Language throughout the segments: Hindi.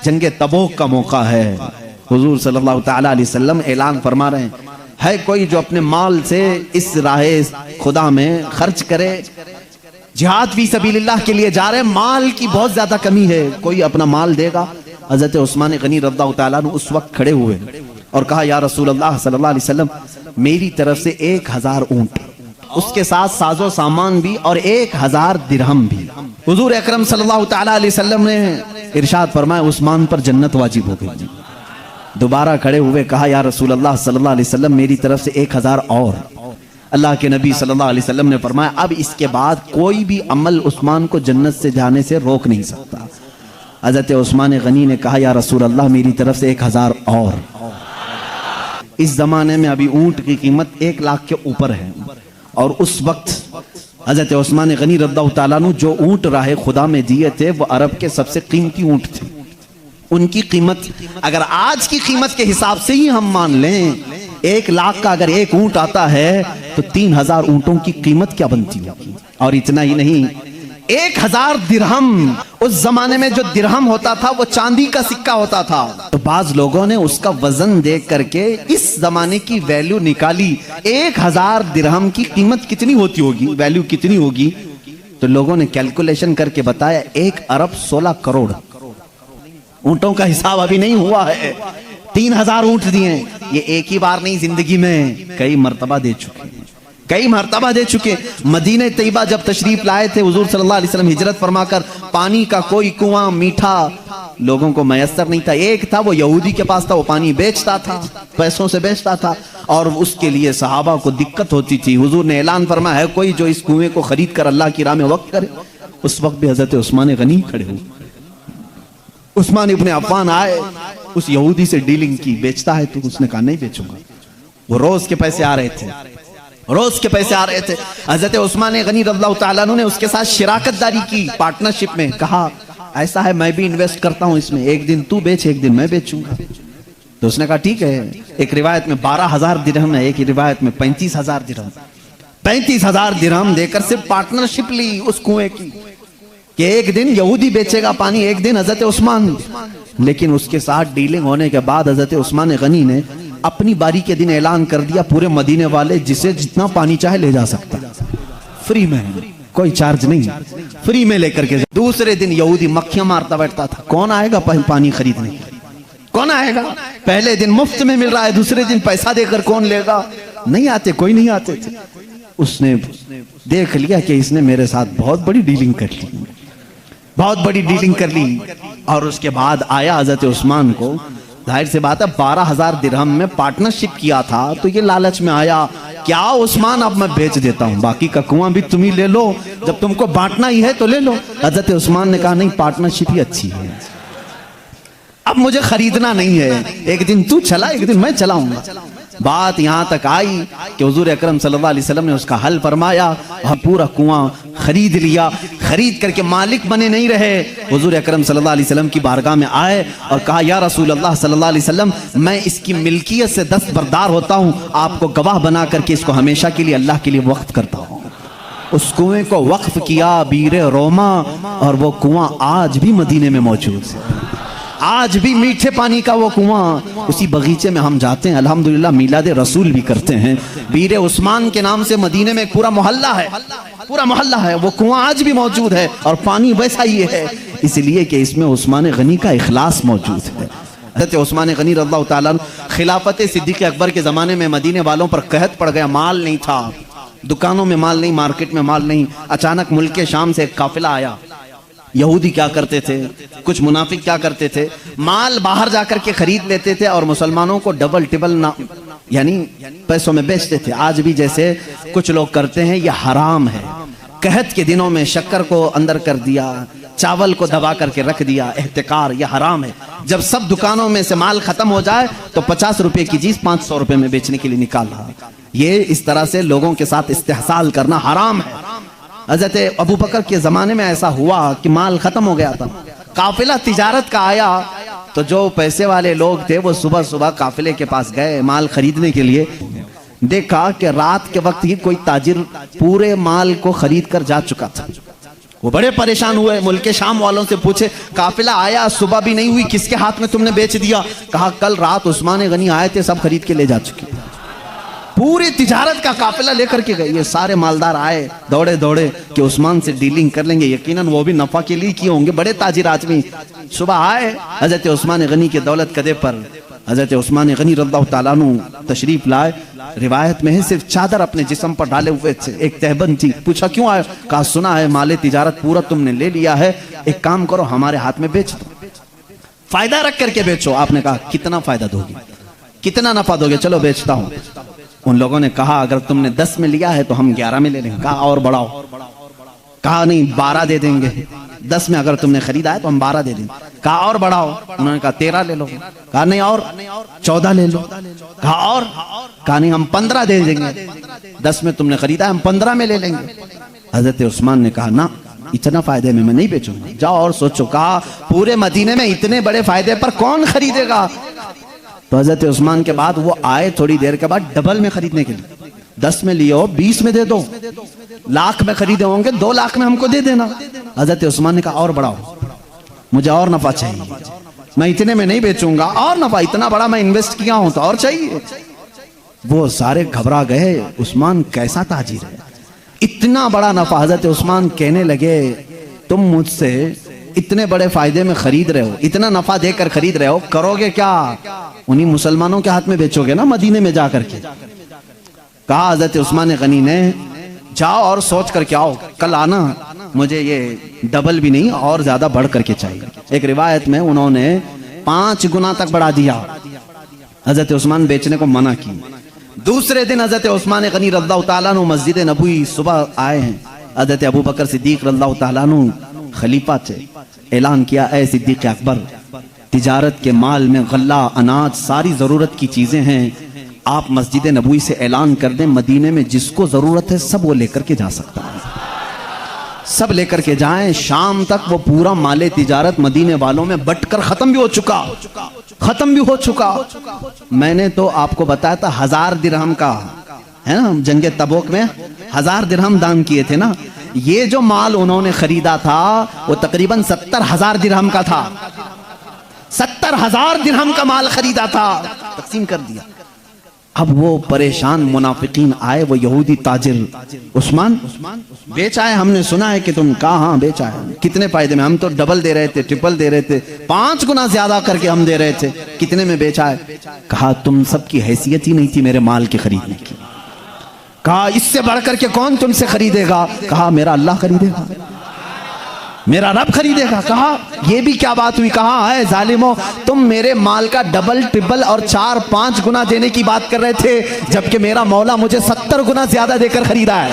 जंगे तबूक का मौका है। हुजूर सल्लल्लाहु तआला अलैहि वसल्लम ऐलान फरमा रहे हैं, है कोई जो अपने माल से इस राहे खुदा में खर्च करे, जिहाद फी सबीलिल्लाह के लिए जा रहे, माल की बहुत ज्यादा कमी है, कोई अपना माल देगा। हजरत उस्मान गनी रज़ियल्लाहु ताला अन्हु उस वक्त खड़े हुए और कहा, या रसूल अल्लाह सल्लल्लाहु अलैहि वसल्लम, मेरी तरफ से 1000 ऊंट, उसके साथ साजो सामान भी और 1000 दिरहम भी। हुजूर अकरम सल्लल्लाहु ताला अलैहि वसल्लम ने इरशाद फरमाया, उस्मान पर जन्नत वाजिब हो गई। दोबारा खड़े हुए कहा, या रसूल अल्लाह सल्लल्लाहु अलैहि वसल्लम, मेरी तरफ से 1000 और। अल्लाह के नबी सल्लल्लाहु अलैहि वसल्लम ने फरमाया, अब इसके बाद कोई भी अमल उस्मान को जन्नत से जाने से रोक नहीं सकता। हज़रत उस्मान गनी ने कहा, या रसूल अल्लाह, मेरी तरफ से 1000 और। इस जमाने में अभी ऊंट की कीमत 1 लाख के ऊपर है, और उस वक्त हज़रत उस्मान गनी रज़ियल्लाहु ताला अन्हु जो ऊंट राहे खुदा में दिए थे वो अरब के सबसे कीमती ऊंट थे। उनकी कीमत अगर आज की कीमत के हिसाब से ही हम मान लें, 1 लाख का अगर एक ऊंट आता है तो 3000 ऊंटों की कीमत क्या बनती होगी। और इतना ही नहीं, 1000 दिरहम, उस जमाने में जो दिरहम होता था वो चांदी का सिक्का होता था। तो बाज लोगों ने उसका वजन देख करके इस जमाने की वैल्यू निकाली, 1000 दिरहम की कीमत कितनी होती होगी, वैल्यू कितनी होगी। तो लोगों ने कैलकुलेशन करके बताया, 1 अरब 16 करोड़। ऊंटों का हिसाब अभी नहीं हुआ है। 3000 ऊंट दिए, ये एक ही बार नहीं, जिंदगी में कई मर्तबा दे चुके, कई मर्तबा दे चुके। मदीने तैयबा जब तशरीफ लाए थे हुजूर सल्लल्लाहु अलैहि वसल्लम हिजरत फरमाकर, पानी का कोई कुआं मीठा लोगों को मयसर नहीं था। एक था, वो यहूदी के पास था, वो पानी बेचता था, पैसों से बेचता था, और उसके लिए सहाबा को दिक्कत होती थी। हुजूर ने ऐलान फरमाया, है कोई जो इस कुएं को खरीद कर अल्लाह की राह में वक्त करे। उस वक्त भी हजरत उस्मान गनी खड़े हुए। उस्मान इब्ने अफ़्फ़ान आए, उस यहूदी से डीलिंग की, बेचता है तो उसने कहा नहीं बेचूंगा। वो रोज के पैसे आ रहे थे, रोज के पैसे आ रहे थे। हजरत उस्मान गनी रज़ियल्लाहु ताला अन्हु ने उसके साथ शिराकतदारी की, पार्टनरशिप में। कहा ऐसा है, मैं भी इन्वेस्ट करता हूं इसमें, एक दिन तू बेच, एक दिन मैं बेचूंगा। तो उसने कहा ठीक है। एक रिवायत में 12000 दिरहम है, एक रिवायत में 35000 दिरहम। 35000 दिरहम देकर सिर्फ पार्टनरशिप ली उस कुएं की, कि एक दिन यहूदी बेचेगा पानी, एक दिन हजरत उस्मान। लेकिन उसके साथ डीलिंग होने के बाद हजरत उस्मान गनी ने अपनी बारी के दिन ऐलान कर दिया, पूरे मदीने वाले जिसे जितना पानी चाहे ले जा सकता, फ्री में, कोई चार्ज नहीं, फ्री में लेकर के। दूसरे दिन यहूदी मक्खियां मारता बैठता था, कौन आएगा पानी खरीदने, कौन आएगा। पहले दिन मुफ्त में मिल रहा है, दूसरे दिन पैसा देकर कौन लेगा। नहीं आते, कोई नहीं आते थे। उसने देख लिया कि इसने मेरे साथ बहुत बड़ी डीलिंग कर ली, बहुत बड़ी डीलिंग कर ली। और उसके बाद आया हजरत उस्मान को, जाहिर सी बात है 12000 दिरहम में पार्टनरशिप किया था, तो ये लालच में आया, क्या उस्मान अब मैं बेच देता हूं, बाकी का कुआं भी तुम ही ले लो, जब तुमको बांटना ही है तो ले लो। हजरत उस्मान ने कहा नहीं, पार्टनरशिप ही अच्छी है, अब मुझे खरीदना नहीं है, एक दिन तू चला, एक दिन मैं चलाऊंगा। बात यहां तक आई कि हुजूर अकरम सल्लल्लाहु अलैहि वसल्लम ने उसका हल फरमाया, हम पूरा कुआं खरीद लिया। खरीद करके मालिक बने नहीं रहे, हुजूर अकरम सल्लल्लाहु अलैहि वसल्लम की बारगाह में आए और कहा, या रसूल अल्लाह सल्लल्लाहु अलैहि वसल्लम, मैं इसकी मिल्कियत से दस्तबरदार होता हूं, आपको गवाह बना करके इसको हमेशा के लिए अल्लाह के लिए वक्फ करता हूं। उस कुएं को वक्फ किया बीरे रोमा, और वो कुआं आज भी मदीने में मौजूद है। आज भी मीठे पानी का वो कुआं, उसी बगीचे में हम जाते हैं, अल्हम्दुलिल्लाह मिलाद रसूल भी करते हैं। बीरे उस्मान के नाम से मदीने में पूरा मोहल्ला है, पूरा मोहल्ला है, वो कुआं आज भी मौजूद है और पानी वैसा ही है, इसलिए कि इसमें उस्मान गनी का इखलास मौजूद है। हज़रत उस्मान गनी रज़ियल्लाहु ताला अन्हु खिलाफत सिद्दीक़ अकबर के ज़माने में मदीने वालों पर कहत पड़ गया, माल नहीं था, दुकानों में माल नहीं, मार्केट में माल नहीं। अचानक मुल्क के शाम से एक काफिला आया। यहूदी क्या करते थे, कुछ मुनाफिक क्या करते थे, माल बाहर जाकर के खरीद लेते थे और मुसलमानों को डबल टिबल ना, यानी पैसों में बेचते थे। आज भी जैसे कुछ लोग करते हैं, यह हराम है। कहत के दिनों में शक्कर को अंदर कर दिया, चावल को दबा करके रख दिया, एहतिकार, यह हराम है। जब सब दुकानों में से माल खत्म हो जाए तो 50 रुपए की चीज 500 रुपए में बेचने के लिए निकाल रहा, ये इस तरह से लोगों के साथ इस्तेहसाल करना हराम है। हज़रत अबू बकर के ज़माने में ऐसा हुआ कि माल ख़त्म हो गया था, काफिला तिजारत का आया, तो जो पैसे वाले लोग थे वो सुबह सुबह काफिले के पास गए माल खरीदने के लिए। देखा कि रात के वक्त ही कोई ताजिर पूरे माल को खरीद कर जा चुका था वो बड़े परेशान हुए, मुल्क शाम वालों से पूछे काफिला आया, सुबह भी नहीं हुई, किसके हाथ में तुमने बेच दिया? कहा कल रात उस्मान गनी आए थे, सब खरीद के ले जा चुके। पूरी तिजारत का काफिला लेकर के गए। ये सारे मालदार आए दौड़े दौड़े कि उस्मान से डीलिंग कर लेंगे, यकीनन वो भी नफा के लिए किए होंगे, बड़े ताजिर आदमी। सुबह आए, हजरत उस्मान गनी के दौलत कदे पर हजरत उस्मान गनी रज़ियल्लाहु ताला अन्हु तशरीफ लाए। रिवायत में है सिर्फ चादर अपने जिस्म पर डाले हुए थे, एक तहबंद थी। पूछा क्यों आए? कहा सुना है माले तिजारत पूरा तुमने ले लिया है, एक काम करो हमारे हाथ में बेच दो, फायदा रख करके बेचो। आपने कहा कितना फायदा दोगे, कितना नफा दोगे? चलो बेचता हूं। उन लोगों ने कहा अगर तुमने 10 में लिया है तो हम 11 में ले लेंगे। कहा और बढ़ाओ। कहा नहीं 12 दे देंगे, 10 में अगर तुमने खरीदा है तो हम 12 दे देंगे। कहा और बढ़ाओ। उन्होंने कहा 13 ले लो। कहा नहीं और 14 ले लो। कहा और? कहा नहीं हम 15 दे देंगे, 10 में तुमने खरीदा है हम 15 में ले लेंगे। हजरत उस्मान ने कहा ना, इतना फायदे में मैं नहीं बेचूंगा, जाओ और सोचो। कहा पूरे मदीने में इतने बड़े फायदे पर कौन खरीदेगा? तो हजरत उस्मान के बाद वो आए थोड़ी देर के बाद डबल में खरीदने के लिए। 10 में लिए हो 20 में दे दो, लाख में खरीदे होंगे 2 लाख में हमको दे देना। हजरत उस्मान ने कहा और बढ़ाओ, मुझे और नफा चाहिए, मैं इतने में नहीं बेचूंगा, और नफा, इतना बड़ा मैं इन्वेस्ट किया हूं तो और चाहिए। वो सारे घबरा गए, उस्मान कैसा ताजिर है, इतना बड़ा नफा। हजरत उस्मान कहने लगे तुम मुझसे इतने बड़े फायदे में खरीद रहे हो, इतना नफा देकर खरीद रहे हो, करोगे क्या? उन्हीं मुसलमानों के हाथ में बेचोगे ना मदीने में जाकर के। कहा हजरत उस्मान गनी ने जाओ और सोच करके आओ, कल आना, मुझे ये डबल भी नहीं और ज्यादा बढ़ करके चाहिए। एक रिवायत में उन्होंने 5 गुना तक बढ़ा दिया। हजरत उस्मान बेचने को मना की। दूसरे दिन हजरत उस्मान गनी रज़ियल्लाहु ताला अन्हु मस्जिद नबवी सुबह आए हैं। हजरत अबू बकर सिद्दीक रज़ियल्लाहु ताला अन्हु खलीफा थे। ऐलान किया ऐ सिद्दीक अकबर, तिजारत के माल में गल्ला, अनाज, सारी जरूरत की चीजें हैं, आप मस्जिद नबवी से ऐलान कर दें, मदीने में जिसको जरूरत है सब वो लेकर के जा सकता है, सब लेकर के जाएं। शाम तक वो पूरा माले तिजारत मदीने वालों में बंटकर खत्म भी हो चुका, खत्म भी हो चुका। मैंने तो आपको बताया था 1000 दिरहम का, है ना, जंगे तबूक में 1000 दिरहम दान किए थे ना। ये जो माल उन्होंने खरीदा था वो तकरीबन 70,000 दिरहम का था, 70,000 दिरहम का माल खरीदा था, तकसीम कर दिया। अब वो परेशान मुनाफिकीन आए, वो यहूदी ताजिर, उस्मान बेचा है, हमने सुना है कि तुम। कहा हाँ बेचा है। कितने फायदे में? हम तो डबल दे रहे थे, ट्रिपल दे रहे थे, 5 गुना ज्यादा करके हम दे रहे थे। कितने में बेचा है? कहा तुम सबकी हैसियत ही नहीं थी मेरे माल के खरीदने की। कहा इससे बढ़कर के कौन तुमसे खरीदेगा? कहा मेरा अल्लाह खरीदेगा, मेरा रब खरीदेगा। कहा यह भी क्या बात हुई? कहा है जालिमो, तुम मेरे माल का डबल ट्रिपल और 4-5 गुना देने की बात कर रहे थे, जबकि मेरा मौला मुझे 70 गुना ज्यादा देकर खरीदा है।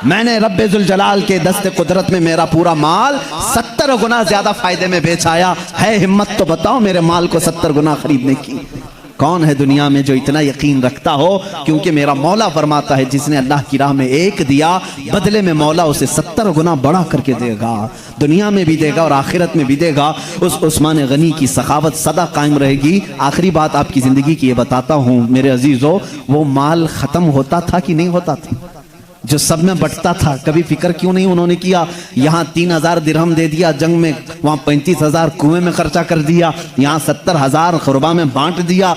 मैंने रब्बे जुल जलाल के दस्ते कुदरत में मेरा पूरा माल 70 गुना ज्यादा फायदे में बेचाया है। हिम्मत तो बताओ मेरे माल को 70 गुना खरीदने की। कौन है दुनिया में जो इतना यकीन रखता हो? क्योंकि मेरा मौला फरमाता है जिसने अल्लाह की राह में 1 दिया, बदले में मौला उसे 70 गुना बढ़ा करके देगा, दुनिया में भी देगा और आखिरत में भी देगा। उस उस्मान गनी की सखावत सदा कायम रहेगी। आखिरी बात आपकी जिंदगी की ये बताता हूँ मेरे अजीजों, वो माल खत्म होता था कि नहीं होता था? जो सब में बंटता था, कभी फिक्र क्यों नहीं उन्होंने किया? यहाँ 3000 दिरहम दे दिया जंग में, वहां 35,000 कुएं में खर्चा कर दिया, यहाँ 70,000 खुरबा में बांट दिया।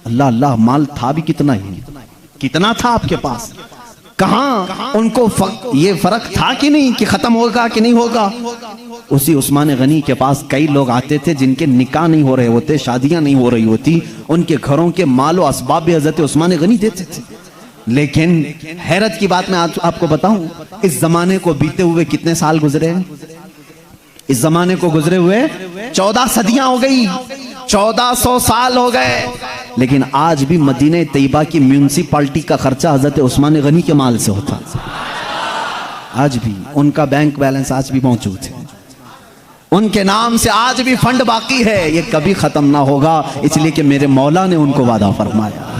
अल्लाह अल्लाह, माल था भी कितना ही, कितना था आपके पास? कहां उनको ये फर्क था कि नहीं कि खत्म होगा कि नहीं होगा? उसी उस्मान गनी के पास कई लोग आते थे जिनके निकाह नहीं हो रहे होते, शादियां नहीं हो रही होती, उनके घरों के मालो असबाब भी हजरत उस्मान गनी देते थे। लेकिन हैरत की बात मैं आपको बताऊं, इस जमाने को बीते हुए कितने साल गुजरे हैं? इस जमाने को गुजरे हुए 14 सदियां हो गई, 1400 साल हो गए, लेकिन आज भी मदीने तैयबा की म्यूनिसिपालिटी का खर्चा हजरत उस्मान गनी के माल से होता। आज भी उनका बैंक बैलेंस आज भी मौजूद है, उनके नाम से आज भी फंड बाकी है। ये कभी खत्म ना होगा, इसलिए कि मेरे मौला ने उनको वादा फरमाया।